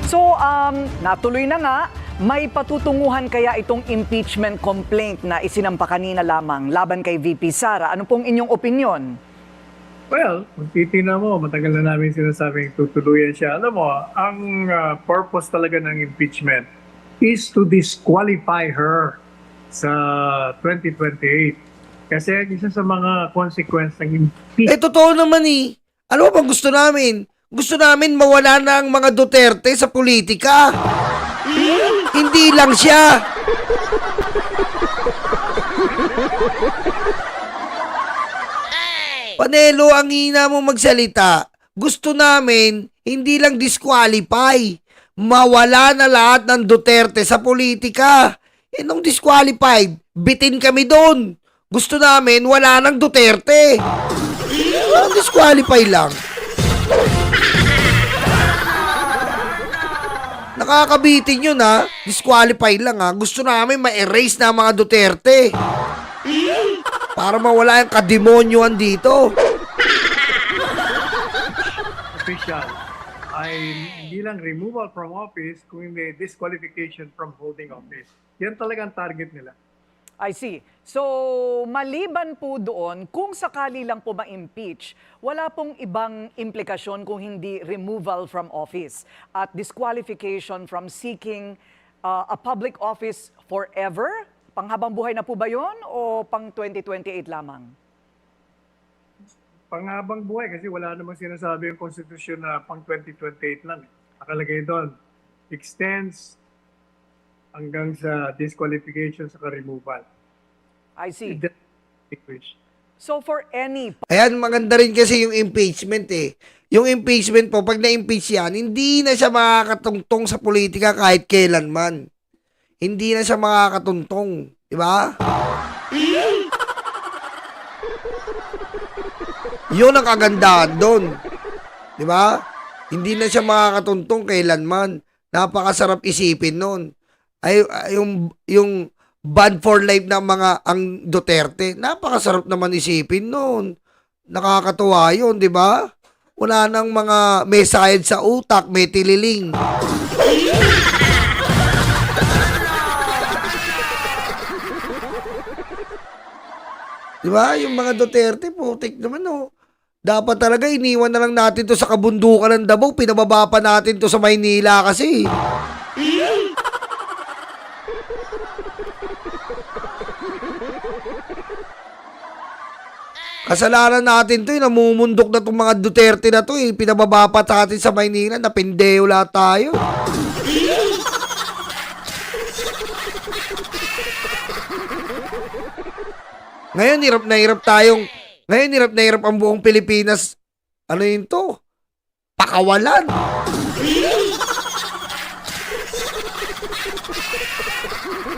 So, natuloy na nga, may patutunguhan kaya itong impeachment complaint na isinampa kanina lamang laban kay VP Sara. Ano pong inyong opinion? Well, kung titignan mo, matagal na namin sinasabing tutuluyan siya. Alam mo, ang purpose talaga ng impeachment is to disqualify her sa 2028. Kasi isa sa mga consequence ng impeachment. Totoo naman eh. Ano ba gusto namin? Gusto namin mawala na ang mga Duterte sa politika. Hindi lang siya. Panelo, ang hina mo magsalita. Gusto namin, hindi lang disqualify. Mawala na lahat ng Duterte sa politika. Nung disqualified, bitin kami doon. Gusto namin, wala nang Duterte. Disqualify lang. Nakakabitin yun ha. Disqualify lang ha. Gusto namin ma-erase na ang mga Duterte. Para mawala yung kademonyoan dito. Official ay hindi lang removal from office, kundi disqualification from holding office. Yan talaga ang target nila. I see. So, maliban po doon, kung sakali lang po ma-impeach, wala pong ibang implikasyon kung hindi removal from office at disqualification from seeking a public office forever? Panghabang buhay na po ba yun o pang 2028 lamang? Panghabang buhay kasi wala namang sinasabi yung konstitusyon na pang 2028 lang. Nakalagay doon, extends hanggang sa disqualification sa removal. I see. English. So for any... Ayan, maganda rin kasi yung impeachment eh. Yung impeachment po, pag na-impeach yan, hindi na siya makakatungtong sa politika kahit kailanman. Hindi na siya makakatuntong. Diba? Yun ang kagandahan doon. Diba? Hindi na siya makakatuntong kailanman. Napakasarap isipin nun. Ay, yung ban for life ng mga ang Duterte, napakasarap naman isipin nun. Nakakatuwa yun, di ba? Wala nang mga may sayad sa utak, may tililing. Di ba? Yung mga Duterte, putik naman, oh. Dapat talaga iniwan na lang natin to sa kabundukan ng Davao, pinababa pa natin to sa Maynila kasi. Kasalanan natin to, namumundok na itong mga Duterte na to, pinababa pa natin sa Maynila, napindeo lahat tayo. Ngayon, hirap na hirap ang buong Pilipinas. Ano yun to? Pakawalan.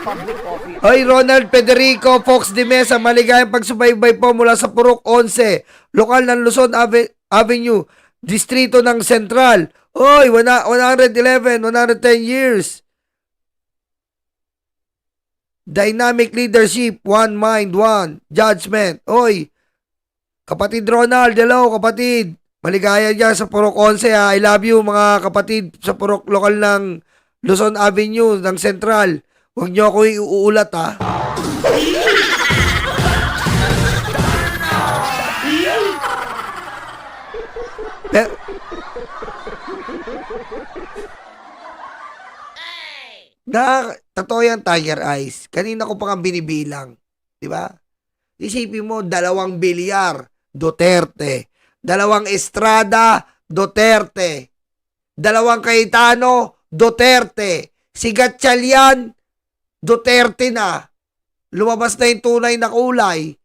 Public office. Hoy, Ronald Federico Fox de Mesa, maligayang pagsubaybay po mula sa Purok 11, lokal ng Luzon Avenue, distrito ng Central. Hoy, 110 years. Dynamic leadership, one mind, one judgment. Hoy, kapatid Ronald, hello kapatid. Maligaya dyan sa Purok 11 ha. I love you mga kapatid sa Purok lokal ng Luzon Avenue ng Central. Huwag niyo ako iuulat ha. Totoo yan, Tiger Eyes. Kanina ko pa nga binibilang. Diba? Isipin mo, 2 bilyar, Duterte. 2 Estrada, Duterte. 2 Cayetano, Duterte. Si Gatchalian, Duterte na. Lumabas na yung tunay na kulay.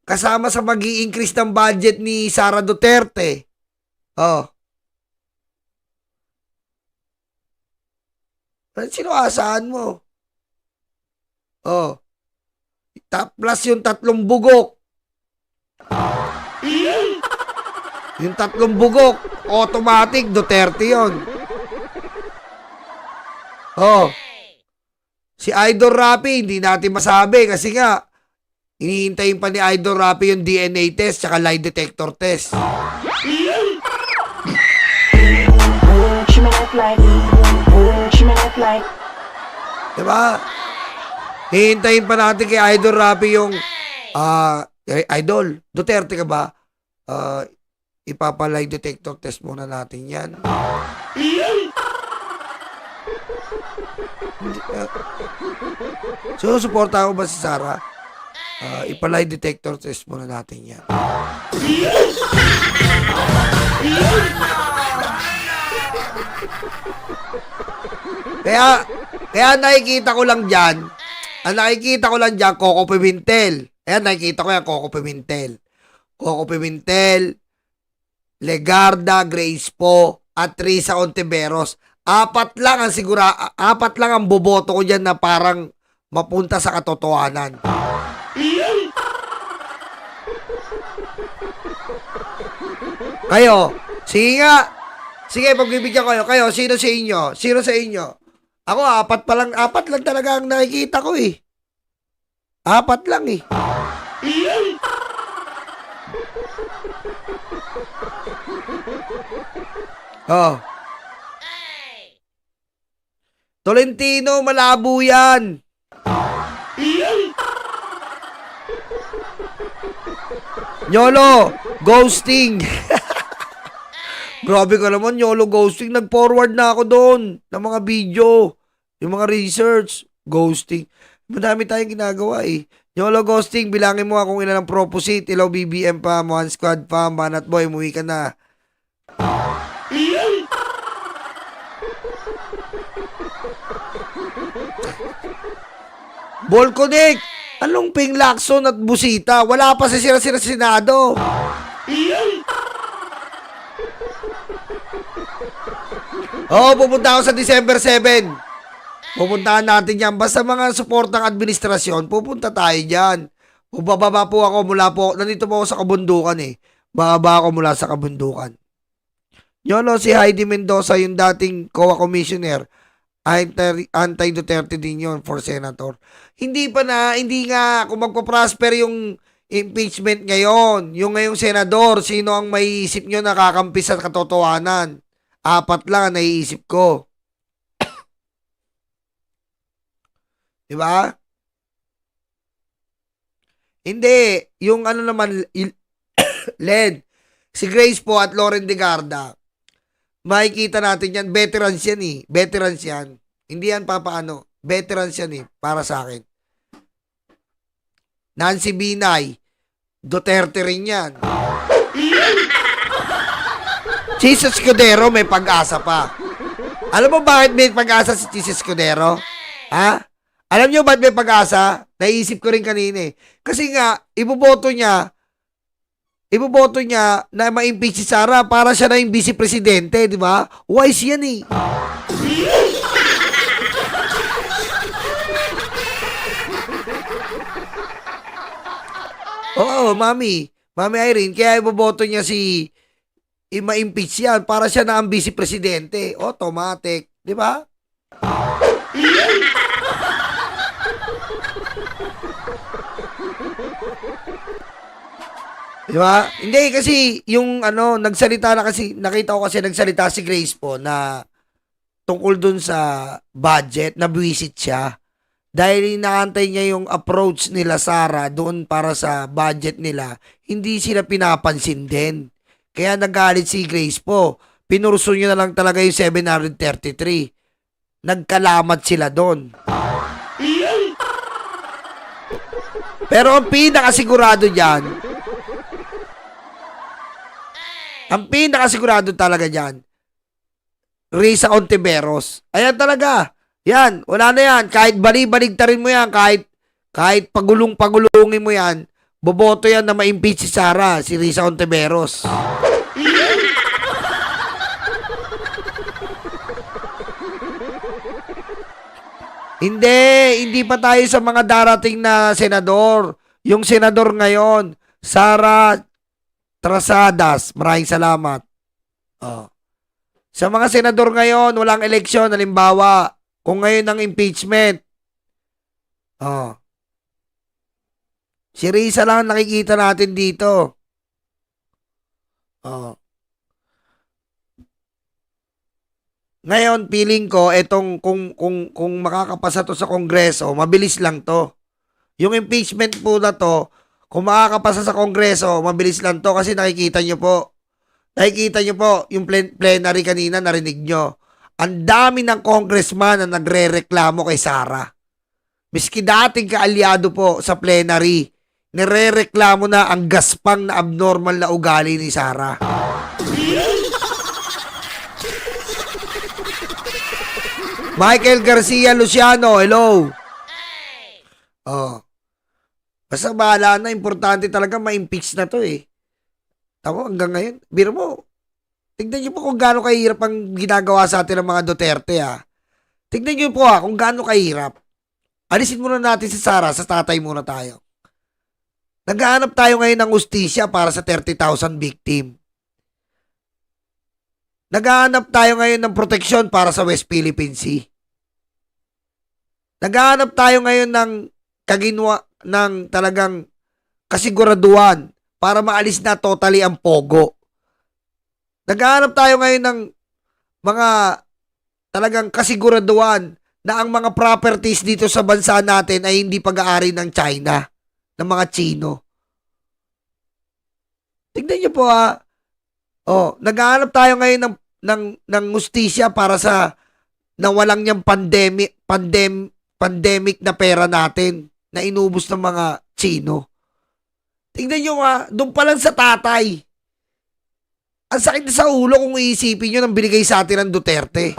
Kasama sa mag-i-increase ng budget ni Sara Duterte. Oh. Sino asahan mo? Oh. Plus yung 3 bugok. Yung 3 bugok, automatic, Duterte yun. Oh. Si Idol Rapi, hindi natin masabi kasi nga, inihintayin pa ni Idol Rapi yung DNA test tsaka lie detector test. like, boom, minute like. Diba? Hihintayin pa natin kay Idol Rapi yung Idol, Duterte ka ba? Ipapalay detector test muna natin yan. So, suporta ko ba si Sara? Ipalay detector test muna natin yan. Kaya nakikita ko lang dyan, Coco Pimentel. Ayan, nakikita ko yan, Coco Pimentel, Legarda, Grace Po, at Risa Ontiveros. Apat lang ang boboto ko dyan na parang mapunta sa katotohanan. Kayo, sige nga. Sige, pagbibigyan kayo. Kayo, sino sa inyo? Ako, apat lang talaga ang nakikita ko eh. Apat lang eh. Oh. Tolentino, malabo yan. Nyolo, ghosting. Grabe ka naman, Nyolo, ghosting. Nag-forward na ako doon ng mga video, yung mga research, ghosting. Madami tayong ginagawa eh. Nyolo, ghosting, bilangin mo kung ilan ang proposite, ilaw BBM pa, Mohan Squad pa, Banat Boy, umuwi ka na. Volconic, anong Ping Lacson at Busita? Wala pa sa sira-sira sa Senado. Pupunta ako sa December 7. Pupuntahan natin yan. Basta mga suportang administrasyon, pupunta tayo dyan. Bababa po ako nandito po ako sa kabundukan eh. Bababa ako mula sa kabundukan. Yolo, si Heidi Mendoza, yung dating COA commissioner, anti-Duterte din yun for senator. Hindi nga, kung magpo-prosper yung impeachment ngayon, yung ngayong senador, sino ang maiisip nyo nakakampi sa katotohanan? Apat lang ang naiisip ko. Diba? Hindi. Yung ano naman, Len, si Grace po at Lauren de Garda, makikita natin yan, veterans yan eh. Veterans yan. Hindi yan papaano. Veterans yan eh, para sa akin. Nancy Binay, Duterte rin yan. Jesus Escudero, may pag-asa pa. Alam mo bakit may pag-asa si Jesus Escudero? Ha? Alam nyo bakit may pag-asa? Naisip ko rin kanina eh. Kasi nga, iboboto niya na ma-impeach si Sara para siya na yung vice-presidente, di ba? Wise yan eh. Oo, Mami Irene, kaya iboboto niya ma-impeach yan para siya na ang vice-presidente. Automatic, di ba? Di ba? Hindi kasi yung nakita ko kasi nagsalita si Grace po na tungkol dun sa budget, nabwisit siya. Dahil inaantay niya yung approach nila Sara doon para sa budget nila, hindi sila pinapansin din. Kaya nagalit si Grace po. Pinurso niya na lang talaga yung 733. Nagkalamat sila doon. Pero ang pinakasigurado talaga dyan, Risa Ontiveros. Ayan talaga. Yan, wala na yan. Kahit bali-baligtarin mo yan, kahit pagulong-pagulungin mo yan, boboto yan na ma-impeach si Sara, si Risa Ontiveros. Hindi pa tayo sa mga darating na senador. Yung senador ngayon, Sara Trasadas, maraming salamat. Sa mga senador ngayon, walang eleksyon, halimbawa, kung ngayon ang impeachment, si Risa lang nakikita natin dito. Ngayon, feeling ko, etong kung makakapasa to sa Kongreso, mabilis lang to. Yung impeachment po na to, kung makakapasa sa Kongreso, mabilis lang to kasi nakikita nyo po, yung plenary kanina, narinig nyo. Ang dami ng congressman na nagre-reklamo kay Sara. Miski dating kaalyado po sa plenary, nire-reklamo na ang gaspang na abnormal na ugali ni Sara. Michael Garcia Luciano, hello. Oh. Basta bahala na, importante talaga ma-impeach na to eh. Tama, hanggang ngayon. Biro mo, tignan nyo po kung gaano kahirap ang ginagawa sa atin ng mga Duterte ha. Tignan nyo po kung gaano kahirap. Alisin muna natin si Sara, sa tatay muna tayo. Naghahanap tayo ngayon ng ustisya para sa 30,000 victim. Naghahanap tayo ngayon ng proteksyon para sa West Philippine Sea. Naghahanap tayo ngayon ng ng talagang kasiguraduhan para maalis na totally ang pogo. Naghahanap tayo ngayon ng mga talagang kasiguraduhan na ang mga properties dito sa bansa natin ay hindi pag-aari ng China, ng mga Chino. Tignan niyo po ha. Oh, naghahanap tayo ngayon ng hustisya para sa nawalang niyang pandemic na pera natin na inubos ng mga Chino. Tingnan nyo nga, doon pa lang sa tatay. Ang sakit na sa ulo kung iisipin nyo nang binigay sa atin ng Duterte.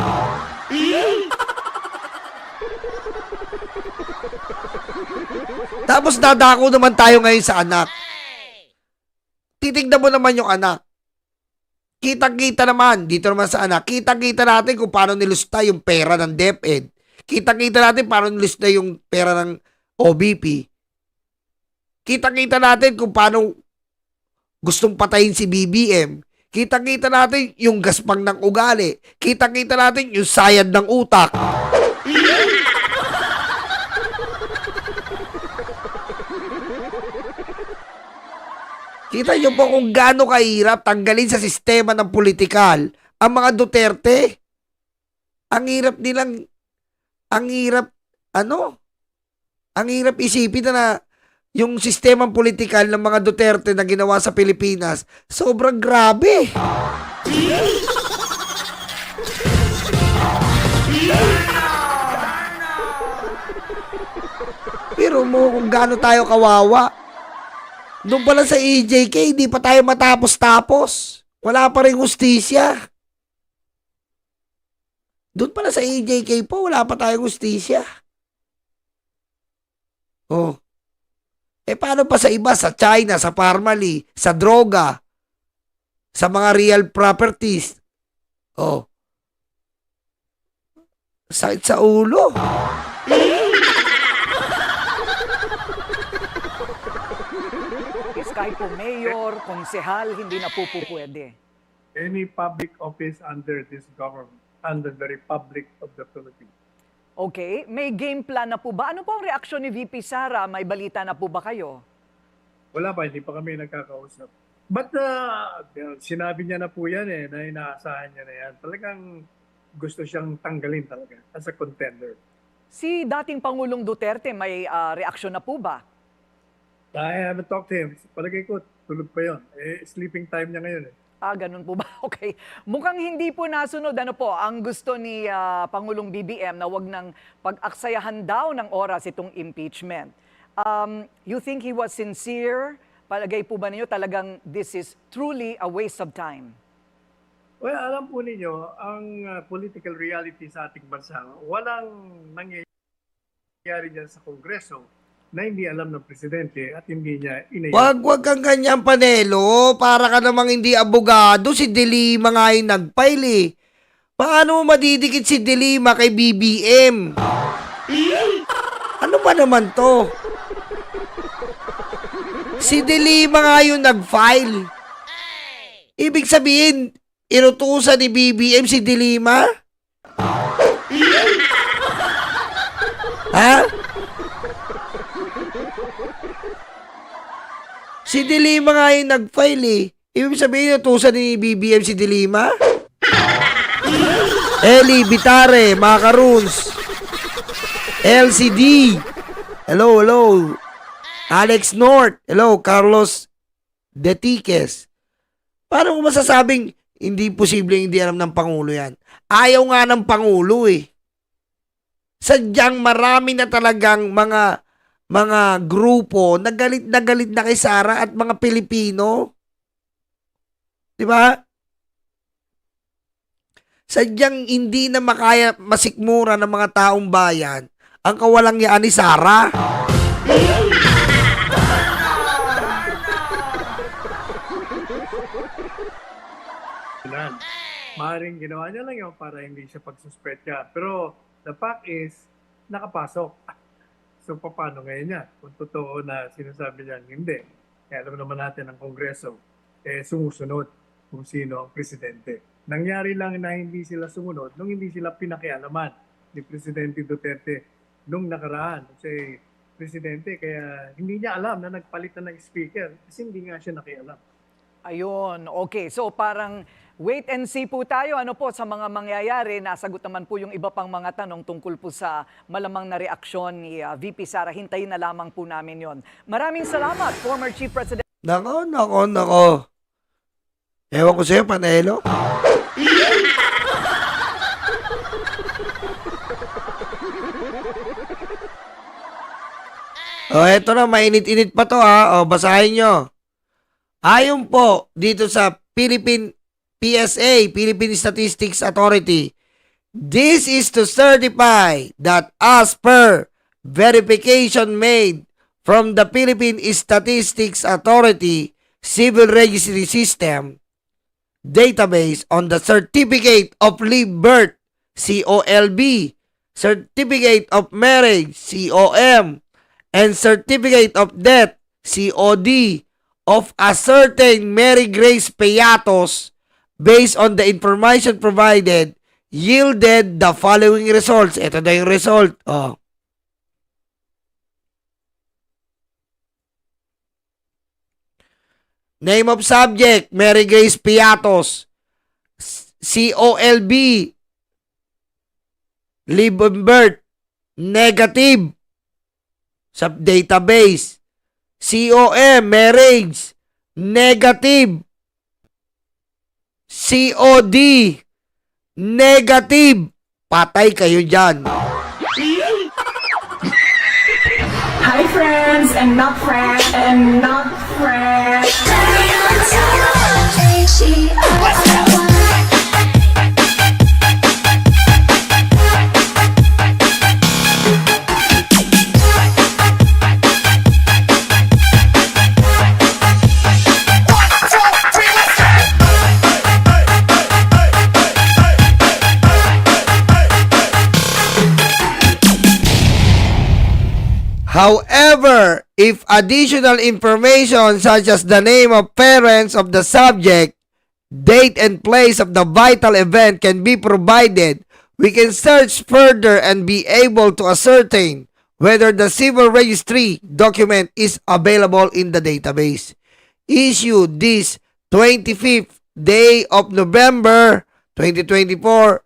Tapos dadako naman tayo ngayon sa anak. Titignan mo naman yung anak. Kitang-kita naman, dito naman sa anak, kitang-kita natin kung paano nilusta yung pera ng DepEd. Kitang-kita natin paano nilusta yung pera ng OBP. Kitang-kita natin kung paano gustong patayin si BBM. Kitang-kita natin yung gaspang ng ugali. Kitang-kita natin yung sayad ng utak. Kita nyo po kung gaano kahirap tanggalin sa sistema ng politikal ang mga Duterte. Ang hirap isipin na yung sistemang politikal ng mga Duterte na ginawa sa Pilipinas, sobrang grabe. Pero mo kung gaano tayo kawawa. Doon pa lang sa EJK, hindi pa tayo matapos-tapos. Wala pa rin hustisya. Doon pa lang sa EJK po, wala pa tayong hustisya. Oh. Paano pa sa iba? Sa China, sa Parmali, sa droga, sa mga real properties. Oh. Sakit sa ulo. Kahit po mayor, konsehal, hindi na po pwede. Any public office under this government, under the Republic of the Philippines. Okay, may game plan na po ba? Ano po ang reaksyon ni VP Sara? May balita na po ba kayo? Wala pa, hindi pa kami nagkakausap. But sinabi niya na po yan na inaasahan niya na yan. Talagang gusto siyang tanggalin talaga as a contender. Si dating Pangulong Duterte, may reaksyon na po ba? I haven't talked to him. Palagay ko, tulog pa yun. Sleeping time niya ngayon eh. Ganun po ba? Okay. Mukhang hindi po nasunod. Ano po, ang gusto ni Pangulong BBM na wag nang pag-aksayahan daw ng oras itong impeachment. You think he was sincere? Palagay po ba ninyo talagang this is truly a waste of time? Well, alam po ninyo, ang political reality sa ating bansa, walang nangyayari dyan sa Kongreso na hindi alam ng presidente at hindi niya Wag kang ganyan, Panelo. Para ka namang hindi abogado. Si De Lima nga yung nag-file eh. Paano mo madidikit si De Lima kay BBM? Ano ba naman to? Si De Lima nga yung nag-file. Ibig sabihin, inutusan ni BBM si De Lima? Ha? Si De Lima nga yung nag-file eh. Ibig sabihin, utusan ni BBM si De Lima? Eli Bitare, mga karuns. LCD. Hello, hello. Alex North. Hello, Carlos Detiques. Paano mo masasabing hindi posibleng hindi alam ng Pangulo yan? Ayaw nga ng Pangulo eh. Sadyang marami na talagang mga grupo na galit na kay Sara at mga Pilipino. Di ba? Sadyang hindi na makaya masikmura ng mga taong bayan ang kawalangyaan ni Sara. Yan. Maaaring ginawa niya lang yun para hindi siya pagsuspetya. Pero the fact is, nakapasok. So, paano ngayon yan? Kung totoo na sinasabi niya, hindi. Kaya alam naman natin ang Kongreso, sumusunod kung sino ang presidente. Nangyari lang na hindi sila sumunod nung hindi sila pinakialaman ni Presidente Duterte nung nakaraan. Kasi presidente, kaya hindi niya alam na nagpalit na ng speaker kasi hindi nga siya nakialam. Ayun, okay. So parang wait and see po tayo ano po sa mga mangyayari. Nasagot naman po yung iba pang mga tanong tungkol po sa malamang na reaksyon ni VP Sara. Hintayin na lamang po namin yon. Maraming salamat, former Chief President. Nako. Ewan ko sa'yo, Panelo. Eto na, mainit-init pa to ha. Basahin nyo. Ayon po dito sa Philippine Statistics Authority, this is to certify that as per verification made from the Philippine Statistics Authority Civil Registry System database on the Certificate of Live Birth, COLB, Certificate of Marriage, COM, and Certificate of Death, COD, of a certain Mary Grace Peyatos based on the information provided yielded the following results. Ito na yung result. Name of subject, Mary Grace Peyatos. COLB, live and birth, negative sa database. COM, marriage, negative. COD, negative. Patay kayo dyan. Hi friends and not friends and not friends. However, if additional information such as the name of parents of the subject, date and place of the vital event can be provided, we can search further and be able to ascertain whether the civil registry document is available in the database. Issued this 25th day of November 2024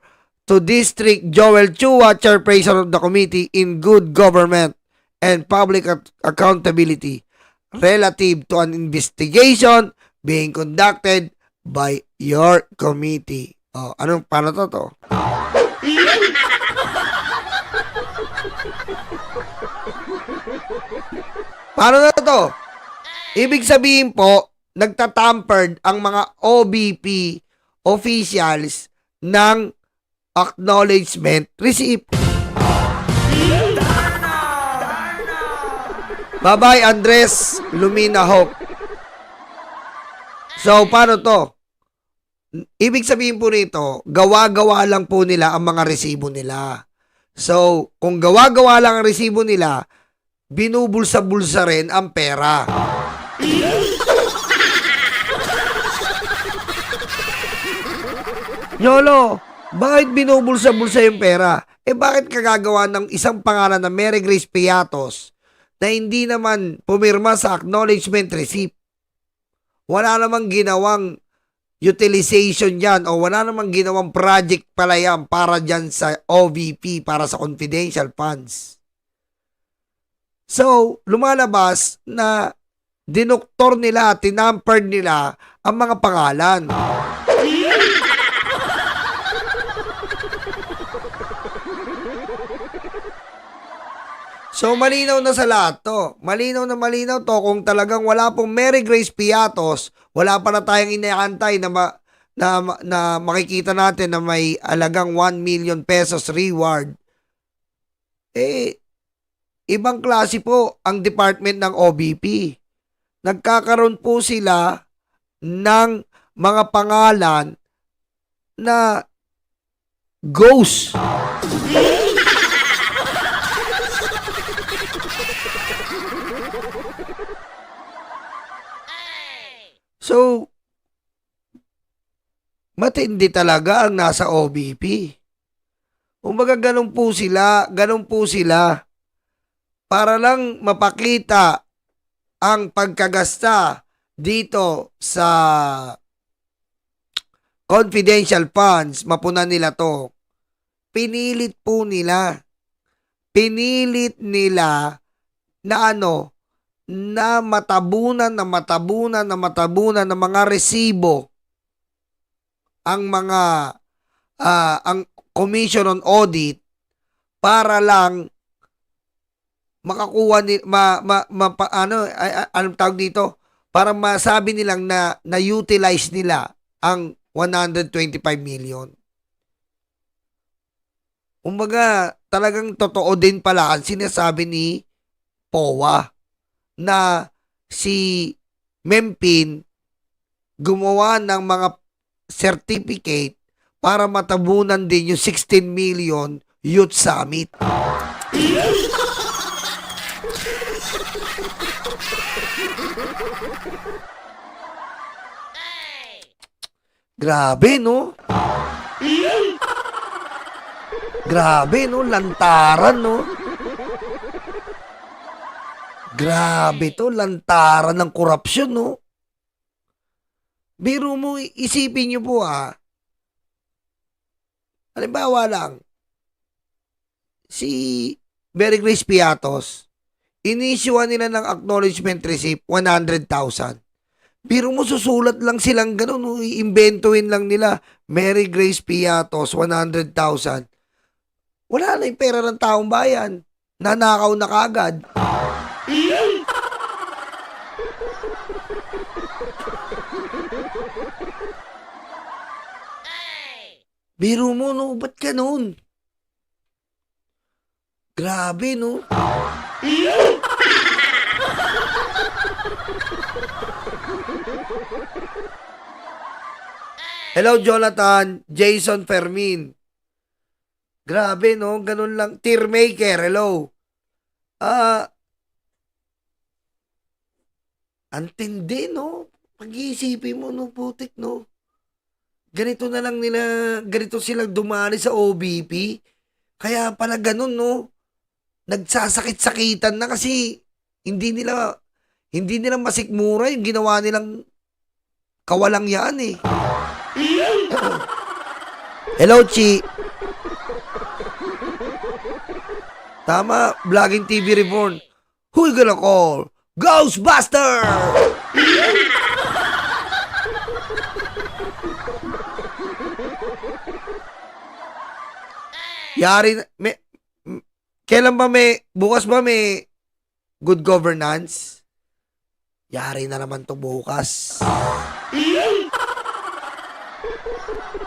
to District Joel Chua, Chairperson of the Committee in Good Government and Public Accountability relative to an investigation being conducted by your committee. Paano to? Paano na to? Ibig sabihin po, nagtatampered ang mga OBP officials ng acknowledgement receipt. Bye-bye, Andres Lumina Hope. So, paano to? Ibig sabihin po nito, gawa-gawa lang po nila ang mga resibo nila. So, kung gawa-gawa lang ang resibo nila, binubulsa-bulsa rin ang pera. Yolo, bakit binubulsa-bulsa yung pera? Bakit kagagawa ng isang pangalan na Mary Grace Peyatos na hindi naman pumirma sa acknowledgement receipt? Wala namang ginawang utilization yan o wala namang ginawang project pala yan para dyan sa OVP, para sa confidential funds. So, lumalabas na dinoktor nila, tinampered nila ang mga pangalan. So, malinaw na sa lahat to. Malinaw to kung talagang wala pong Mary Grace Piatos, wala pa na tayong inaantay na, na makikita natin na may alagang 1 million pesos reward. Ibang klase po ang department ng OBP. Nagkakaroon po sila ng mga pangalan na ghost. So, matindi talaga ang nasa OBP. Kumbaga ganun po sila para lang mapakita ang pagkagasta dito sa confidential funds, mapunan nila to. Pinilit nila na na matabunan ng mga resibo ang mga ang Commission on Audit para lang makakuha anong tawag dito, para masabi nilang na-utilize nila ang 125 million. Kumbaga, talagang totoo din pala ang sinasabi ni POA na si Mempin gumawa ng mga certificate para matabunan din yung 16 million Youth Summit. Grabe, no? Grabe, no? Lantaran, no? Grabe to, lantaran ng korupsyon, no? Biro mo, isipin nyo po, halimbawa lang, si Mary Grace Piatos, inisyuan nila ng acknowledgement receipt, 100,000. Biro mo, susulat lang silang ganun, no? Iimbentuhin lang nila, Mary Grace Piatos, 100,000. Wala na yung pera ng taong bayan. Nanakaw na kagad. Biro mo, no? Ba't ganun? Grabe, no? Hello, Jonathan. Jason Fermin. Grabe, no? Ganun lang. Tearmaker, hello. Antindi, no? Pag-iisipin mo, no, putik, no? Ganito na lang nila, ganito silang dumali sa OBP. Kaya pala ganun, no? Nagsasakit-sakitan na kasi hindi nila masikmura yung ginawa nilang kawalangyaan, eh. Hello, Chi. Tama, Vlogging TV Reborn. Who you gonna call? Ghostbuster! Yari na, kailan ba bukas ba may good governance? Yari na naman to bukas.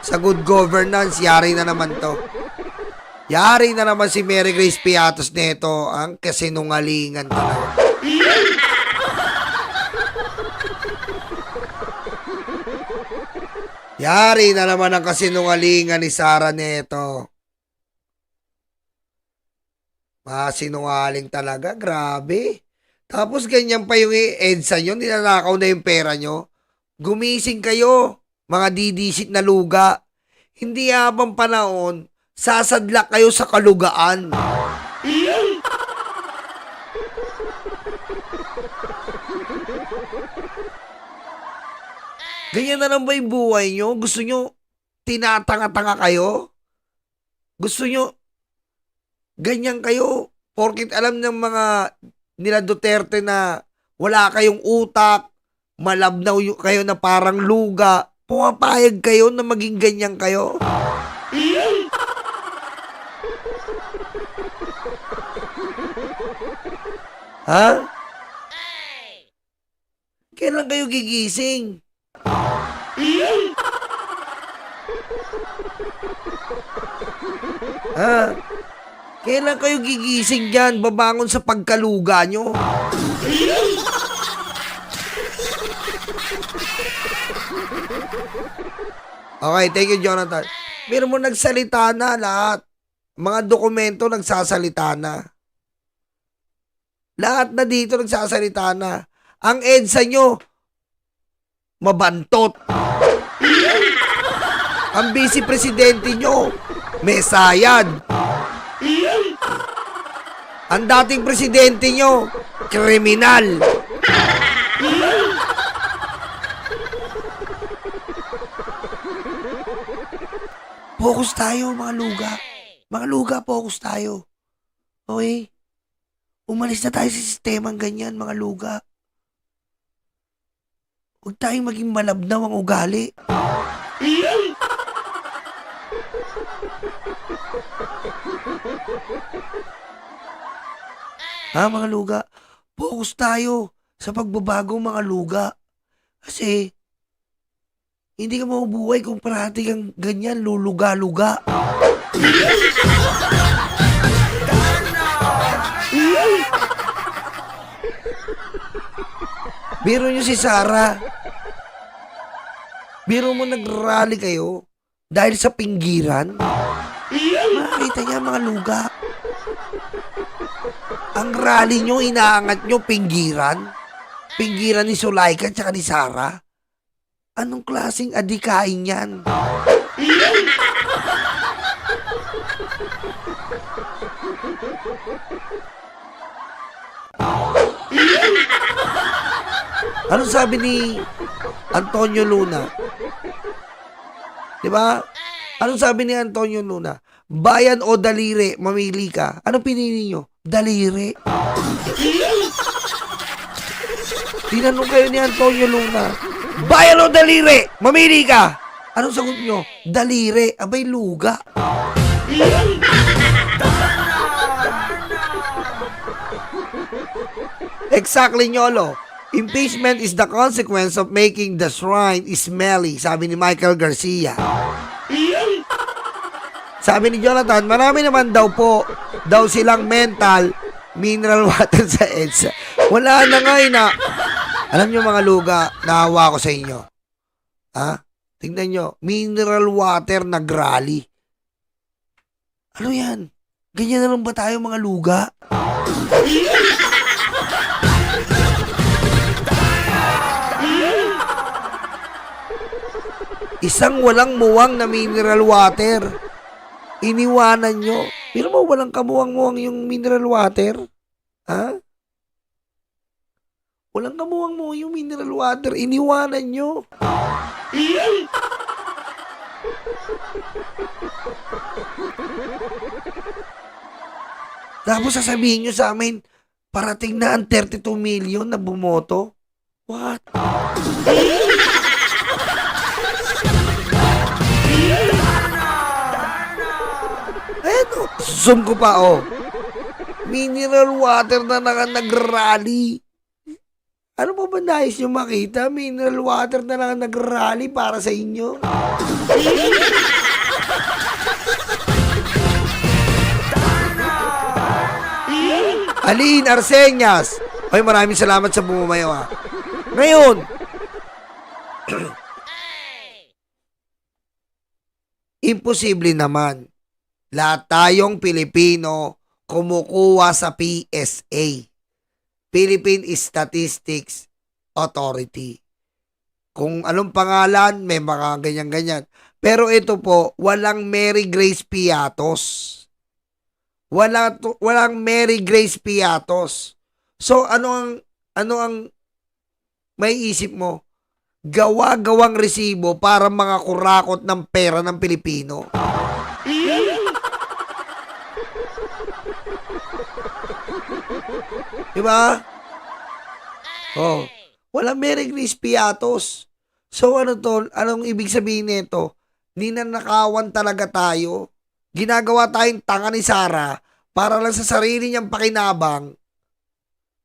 Sa good governance, yari na naman to. Yari na naman si Mary Grace Piatos nito, ang kasinungalingan talaga. Yari na naman ang kasinungalingan ni Sara neto. Masinungaling talaga, grabe. Tapos ganyan pa yung EDSA nyo, nilalakaw na yung pera nyo. Gumising kayo, mga didisit na luga. Hindi habang panahon, sasadlak kayo sa kalugaan. Ganyan na lang ba yung buhay nyo? Gusto nyo tinatanga-tanga kayo? Gusto nyo ganyan kayo? Porkit alam ng mga nila Duterte na wala kayong utak, malabnaw kayo na parang luga, pumapayag kayo na maging ganyan kayo? Ha? Kailan kayo gigising? Ha? Kailan kayo gigising dyan? Babangon sa pagkaluga nyo? Okay, thank you, Jonathan. Pero mo nagsalita na lahat. Mga dokumento nagsasalita na. Lahat na dito nagsasalita na. Ang EDSA nyo, mabantot. Ang vice presidente nyo, mesayad. Ang dating presidente nyo, kriminal. Focus tayo, mga luga. Mga luga, focus tayo. Okay? Umalis na tayo sa sistemang ganyan, mga luga. Huwag tayong maging malabnaw ang ugali. Ha, mga luga? Focus tayo sa pagbabago, mga luga. Kasi, hindi ka mabubuhay kung parati kang ganyan, luluga-luga. Biro nyo si Sarah. Biro mo nag-rally kayo dahil sa pinggiran. Makikita niya, mga luga. Ang rally nyo, inaangat nyo, pinggiran. Pinggiran ni Sulaika at saka ni Sarah. Anong klaseng adikain yan? Anong sabi ni Antonio Luna? Diba? Anong sabi ni Antonio Luna? Bayan o daliri, mamili ka. Anong pinili nyo? Daliri. Tinanong kayo ni Antonio Luna. Bayan o daliri, mamili ka. Anong sagot nyo? Daliri. Abay, luga. Exactly, Nyolo. Impeachment is the consequence of making the swine smelly, sabi ni Michael Garcia. Sabi ni Jonathan, marami naman daw silang mental mineral water sa EDSA. Wala na nga na. Alam nyo, mga luga, naawa ko sa inyo. Ha? Tingnan nyo, mineral water nag-rally. Ano yan? Ganyan na lang ba tayo, mga luga? Isang walang muwang na mineral water. Iniwanan nyo. Pero mo, walang kamuwang-muwang yung mineral water. Ha? Walang kamuwang-muwang yung mineral water. Iniwanan nyo. Tapos sasabihin nyo sa amin, parating na ang 32 million na bumoto. What? Eto, zoom ko pa, oh. Mineral water na nag-rally. Ano pa ba nais nyo makita? Mineral water na nag-rally para sa inyo. Aline Arseñas. Ay, maraming salamat sa bumumayo, ha. Ngayon, imposible naman. Lahat tayong Pilipino kumukuha sa PSA. Philippine Statistics Authority. Kung anong pangalan, may mga ganyan-ganyan. Pero ito po, walang Mary Grace Piatos. Walang Mary Grace Piatos. So, ano ang may isip mo? gawa-gawang resibo para mga kurakot ng pera ng Pilipino. Diba? Oh, wala Merry Crispiatos. So ano to? Anong ibig sabihin nito? Ninanakawan talaga tayo. Ginagawa tayong tanga ni Sara para lang sa sarili niyang pakinabang.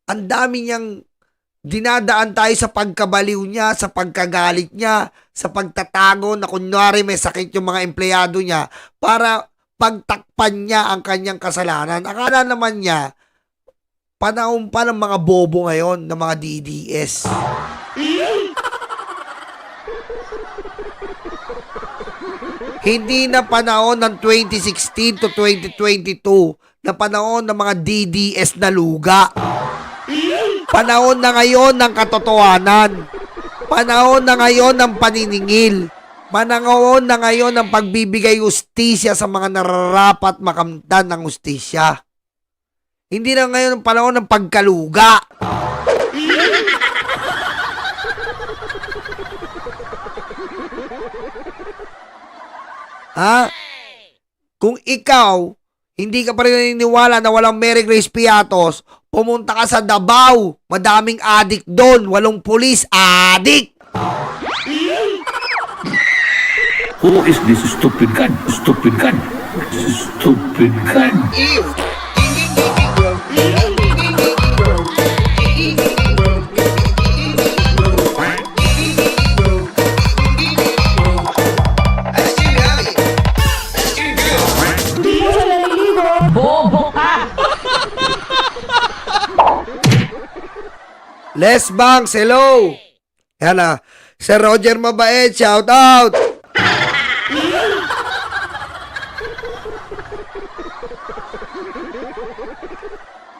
Ang dami niyang dinadaan tayo sa pagkabaliw niya, sa pagkagalit niya, sa pagtatago na kunwari may sakit yung mga empleyado niya para pagtakpan niya ang kanyang kasalanan. Akala naman niya, panahon pa ng mga bobo ngayon, ng mga DDS. Hindi na panahon ng 2016 to 2022 na panahon ng mga DDS na luga. Panahon na ngayon ng katotohanan. Panahon na ngayon ng paniningil. Panahon na ngayon ng pagbibigay ustisya sa mga nararapat makamtan ng ustisya. Hindi na ngayon ang panahon ng pagkaluga. Ha? Kung ikaw, hindi ka pa rin naniniwala na walang Merry Grace Piatos, pumunta ka sa Davao. Madaming adik doon. Walong pulis. Adik! Who is this stupid gun? Stupid gun. Stupid gun. Bobo ka! Les Banks, hello! Yan na. Sir Roger Mabait, shout out!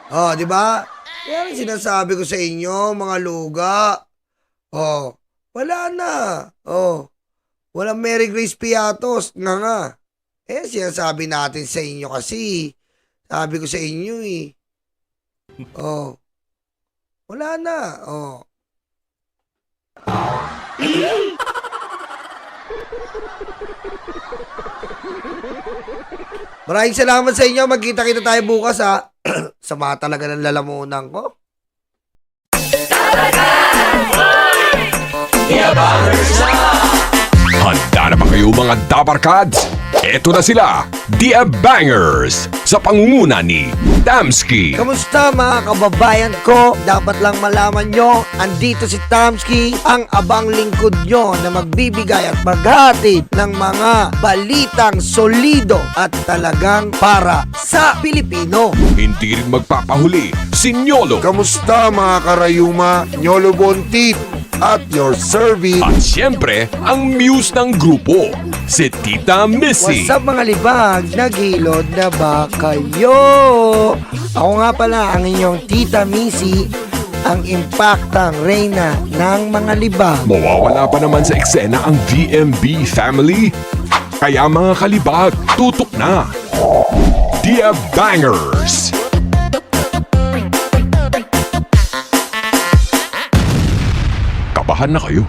Oh, di ba? Yan ang sinasabi ko sa inyo, mga luga. Oh, wala na. Oh, walang Merry Grace Piatos. Nga. Sinasabi natin sa inyo kasi. Sabi ko sa inyo eh. Oh, wala na. Oh. Maraming salamat sa inyo. Magkita-kita tayo bukas ha. Sama talaga ng lalamunan ko. Handa na ba kayo mga Dabarkads? Eto na sila, The Bangers, sa pangunguna ni Tamski. Kamusta mga kababayan ko? Dapat lang malaman nyo, andito si Tamski, ang abang lingkod nyo na magbibigay at maghatid ng mga balitang solido at talagang para sa Pilipino. Hindi rin magpapahuli si Nyolo. Kamusta mga karayuma, Nyolo Bontit at your service. At siyempre, ang muse ng grupo, si Tita Missy. What's up mga libag? Naghilod na ba kayo? Ako nga pala ang inyong Tita Missy, ang impaktang reyna ng mga libag. Mawawala pa naman sa eksena ang VMB family. Kaya mga kalibag, tutok na. The Bangers. Kabahan na kayo.